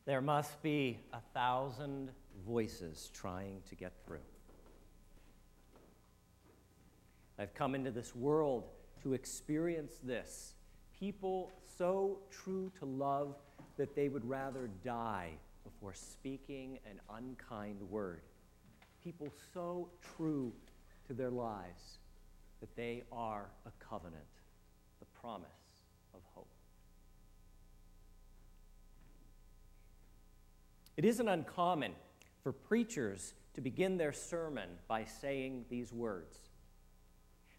There must be 1,000 voices trying to get through. I've come into this world to experience this. People so true to love that they would rather die before speaking an unkind word. People so true to their lives that they are a covenant, the promise of hope. It isn't uncommon for preachers to begin their sermon by saying these words.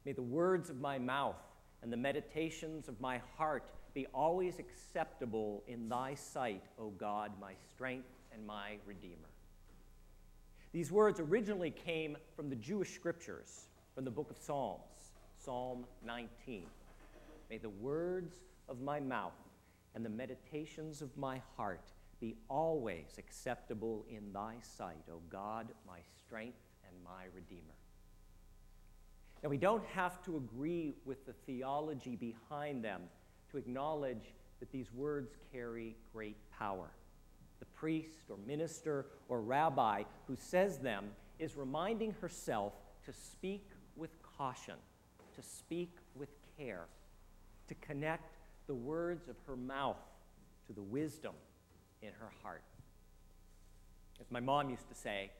May the words of my mouth and the meditations of my heart be always acceptable in thy sight, O God, my strength and my Redeemer. These words originally came from the Jewish scriptures, from the book of Psalms, Psalm 19. May the words of my mouth and the meditations of my heart be always acceptable in thy sight, O God, my strength and my Redeemer. Now, we don't have to agree with the theology behind them to acknowledge that these words carry great power. The priest or minister or rabbi who says them is reminding herself to speak with caution, to speak with care, to connect the words of her mouth to the wisdom in her heart. As my mom used to say,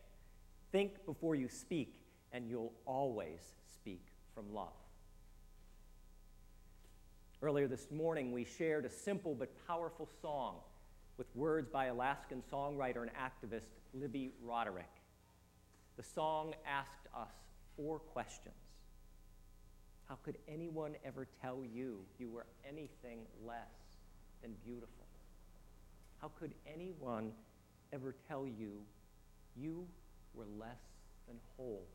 think before you speak, and you'll always speak from love. Earlier this morning, we shared a simple but powerful song with words by Alaskan songwriter and activist Libby Roderick. The song asked us 4 questions. How could anyone ever tell you you were anything less than beautiful? How could anyone ever tell you you were less than whole?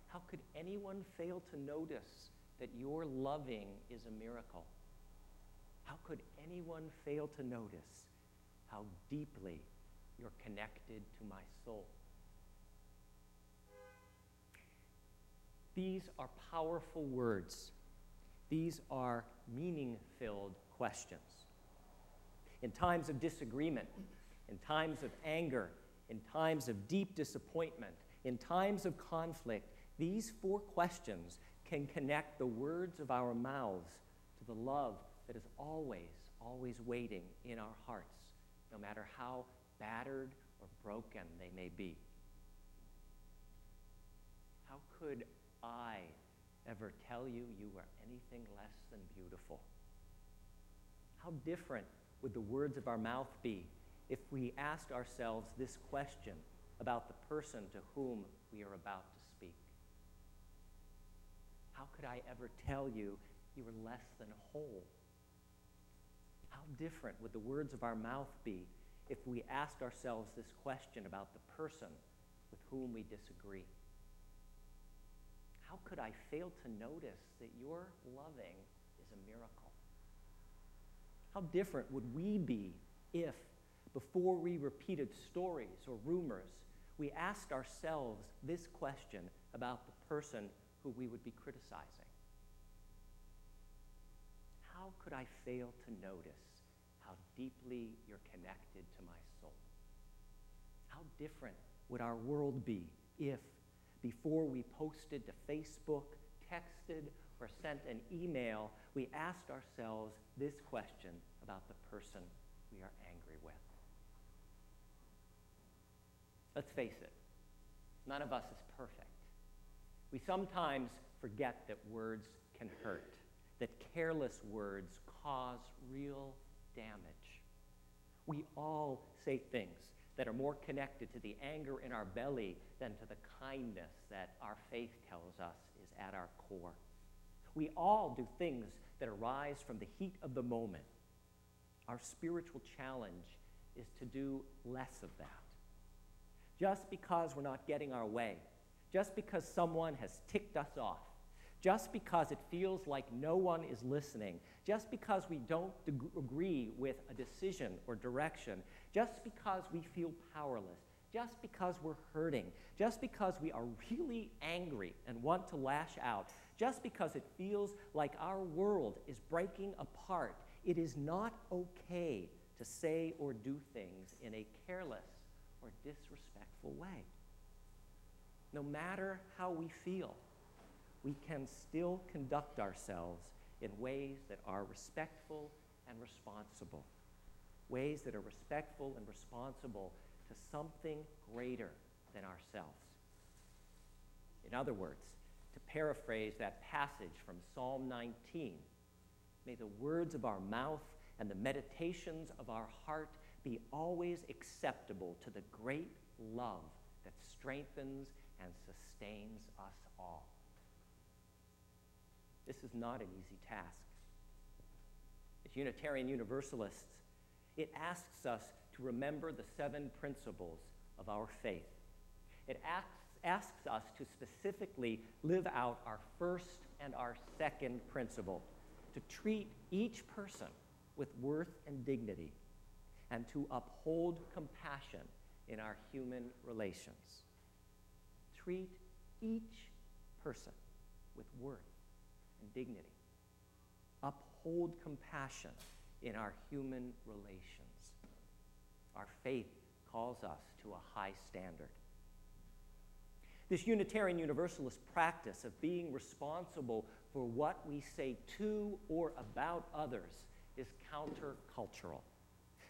How could anyone fail to notice that your loving is a miracle? How could anyone fail to notice how deeply you're connected to my soul? These are powerful words. These are meaning-filled questions. In times of disagreement, in times of anger, in times of deep disappointment, in times of conflict, these 4 questions can connect the words of our mouths to the love that is always waiting in our hearts, no matter how battered or broken they may be. How could I ever tell you you were anything less than beautiful? How different would the words of our mouth be if we asked ourselves this question about the person to whom we are about to speak? How could I ever tell you you were less than whole? How different would the words of our mouth be if we asked ourselves this question about the person with whom we disagree? How could I fail to notice that your loving is a miracle? How different would we be if, before we repeated stories or rumors, we asked ourselves this question about the person who we would be criticizing? How could I fail to notice how deeply you're connected to my soul? How different would our world be if, before we posted to Facebook, texted, or sent an email, we asked ourselves this question about the person we are angry with? Let's face it, none of us is perfect. We sometimes forget that words can hurt, that careless words cause real damage. We all say things that are more connected to the anger in our belly than to the kindness that our faith tells us is at our core. We all do things that arise from the heat of the moment. Our spiritual challenge is to do less of that. Just because we're not getting our way, just because someone has ticked us off, just because it feels like no one is listening, just because we don't agree with a decision or direction, just because we feel powerless, just because we're hurting, just because we are really angry and want to lash out, just because it feels like our world is breaking apart, it is not okay to to say or do things in a careless or disrespectful way. No matter how we feel, we can still conduct ourselves in ways that are respectful and responsible. Ways that are respectful and responsible to something greater than ourselves. In other words, to paraphrase that passage from Psalm 19, may the words of our mouth and the meditations of our heart be always acceptable to the great love that strengthens and sustains us all. This is not an easy task. As Unitarian Universalists, it asks us to remember the 7 principles of our faith. It asks us to specifically live out our first and our second principle, to treat each person with worth and dignity, and to uphold compassion in our human relations. Treat each person with worth and dignity. Uphold compassion in our human relations. Our faith calls us to a high standard. This Unitarian Universalist practice of being responsible for what we say to or about others is countercultural.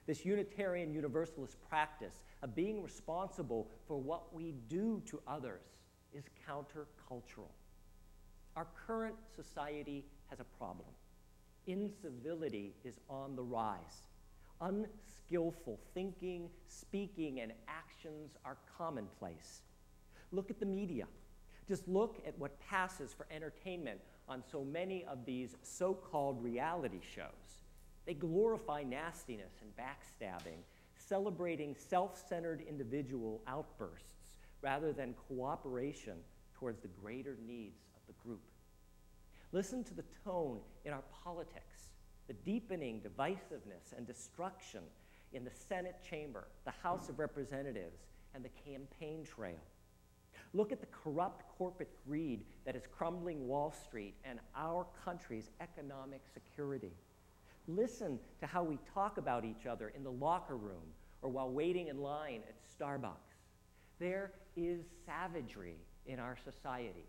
This Unitarian Universalist practice of being responsible for what we do to others is countercultural. Our current society has a problem. Incivility is on the rise. Unskillful thinking, speaking, and actions are commonplace. Look at the media. Just look at what passes for entertainment on so many of these so-called reality shows. They glorify nastiness and backstabbing, celebrating self-centered individual outbursts rather than cooperation towards the greater needs of the group. Listen to the tone in our politics, the deepening divisiveness and destruction in the Senate chamber, the House of Representatives, and the campaign trail. Look at the corrupt corporate greed that is crumbling Wall Street and our country's economic security. Listen to how we talk about each other in the locker room or while waiting in line at Starbucks. There is savagery in our society.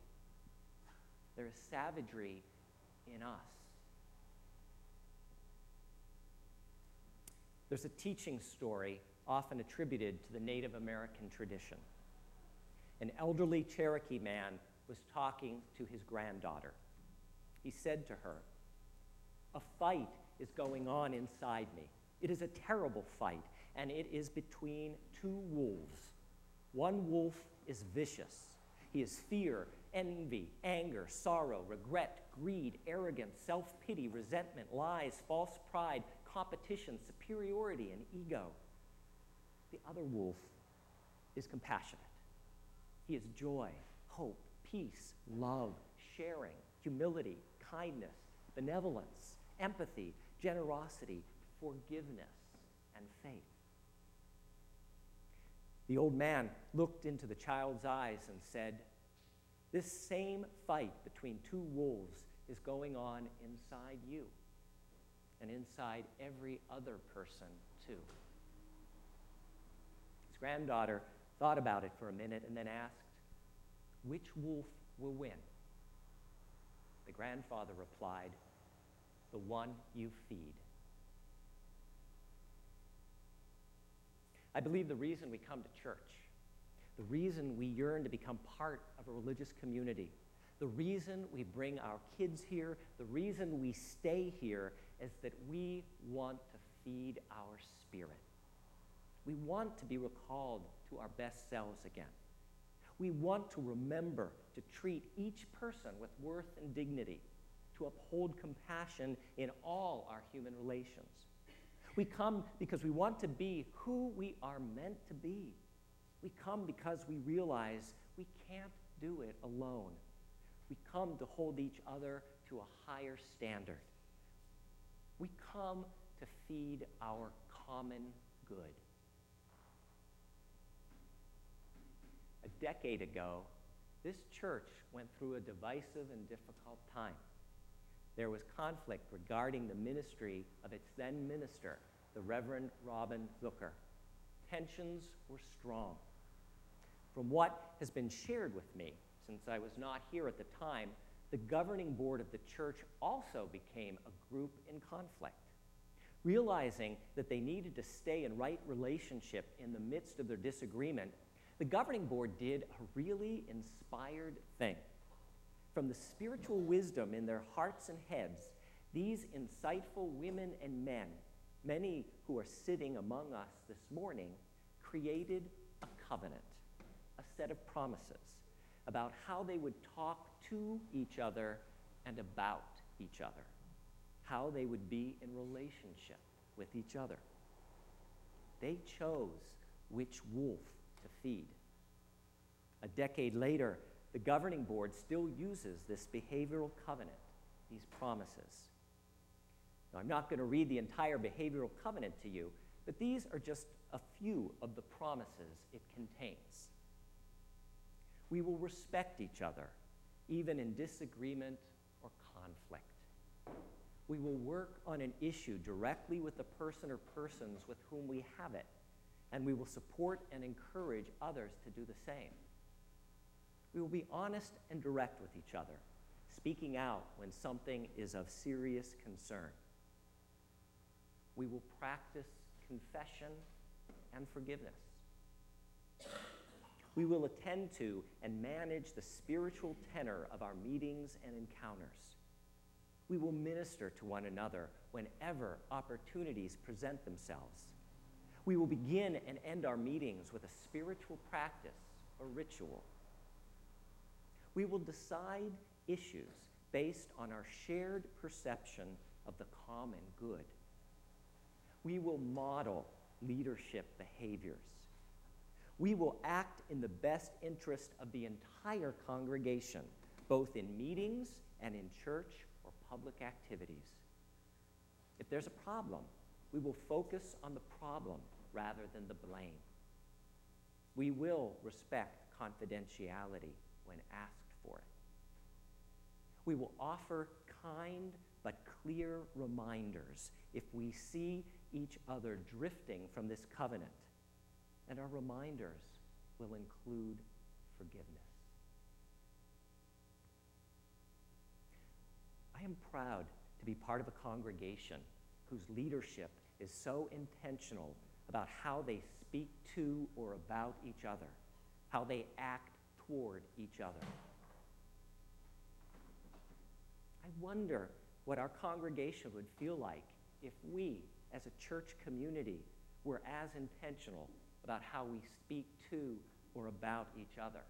There is savagery in us. There's a teaching story often attributed to the Native American tradition. An elderly Cherokee man was talking to his granddaughter. He said to her, "A fight is going on inside me. It is a terrible fight, and it is between 2 wolves. One wolf is vicious. He is fear, envy, anger, sorrow, regret, greed, arrogance, self-pity, resentment, lies, false pride, competition, superiority, and ego. The other wolf is compassionate. He is joy, hope, peace, love, sharing, humility, kindness, benevolence, empathy, generosity, forgiveness, and faith." The old man looked into the child's eyes and said, "This same fight between 2 wolves is going on inside you and inside every other person too." His granddaughter thought about it for a minute and then asked, "Which wolf will win?" The grandfather replied, "The one you feed." I believe the reason we come to church, the reason we yearn to become part of a religious community, the reason we bring our kids here, the reason we stay here is that we want to feed our spirit. We want to be recalled to our best selves again. We want to remember to treat each person with worth and dignity, to uphold compassion in all our human relations. We come because we want to be who we are meant to be. We come because we realize we can't do it alone. We come to hold each other to a higher standard. We come to feed our common good. A decade ago, this church went through a divisive and difficult time. There was conflict regarding the ministry of its then minister, the Reverend Robin Zucker. Tensions were strong. From what has been shared with me, since I was not here at the time, the governing board of the church also became a group in conflict. Realizing that they needed to stay in right relationship in the midst of their disagreement, the governing board did a really inspired thing. From the spiritual wisdom in their hearts and heads, these insightful women and men, many who are sitting among us this morning, created a covenant, a set of promises about how they would talk to each other and about each other, how they would be in relationship with each other. They chose which wolf to feed. A decade later, the governing board still uses this behavioral covenant, these promises. Now, I'm not going to read the entire behavioral covenant to you, but these are just a few of the promises it contains. We will respect each other, even in disagreement or conflict. We will work on an issue directly with the person or persons with whom we have it, and we will support and encourage others to do the same. We will be honest and direct with each other, speaking out when something is of serious concern. We will practice confession and forgiveness. We will attend to and manage the spiritual tenor of our meetings and encounters. We will minister to one another whenever opportunities present themselves. We will begin and end our meetings with a spiritual practice or ritual. We will decide issues based on our shared perception of the common good. We will model leadership behaviors. We will act in the best interest of the entire congregation, both in meetings and in church or public activities. If there's a problem, we will focus on the problem rather than the blame. We will respect confidentiality when asked for it. We will offer kind but clear reminders if we see each other drifting from this covenant, and our reminders will include forgiveness. I am proud to be part of a congregation whose leadership is so intentional about how they speak to or about each other, how they act toward each other. I wonder what our congregation would feel like if we, as a church community, were as intentional about how we speak to or about each other,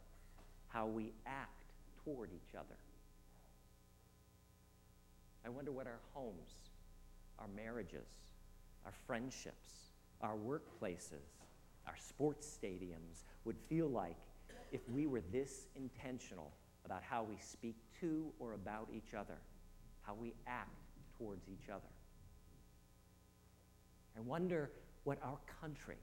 how we act toward each other. I wonder what our homes, our marriages, our friendships, our workplaces, our sports stadiums would feel like if we were this intentional about how we speak to or about each other, how we act towards each other. I wonder what our country,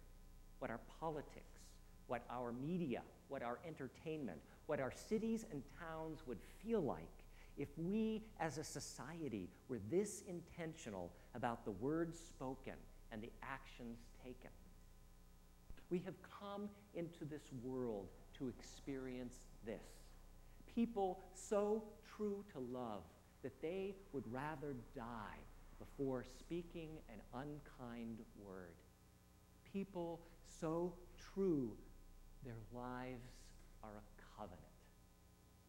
what our politics, what our media, what our entertainment, what our cities and towns would feel like if we as a society were this intentional about the words spoken and the actions taken. We have come into this world to experience this. People so true to love that they would rather die before speaking an unkind word. People so true, their lives are a covenant,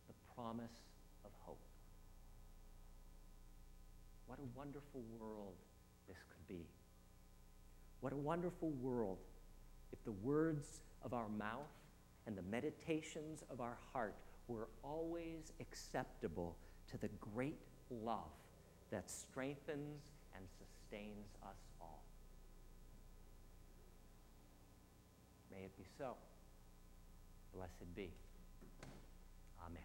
the promise of hope. What a wonderful world this could be. What a wonderful world if the words of our mouth and the meditations of our heart were always acceptable to the great love that strengthens and sustains us all. May it be so. Blessed be. Amen.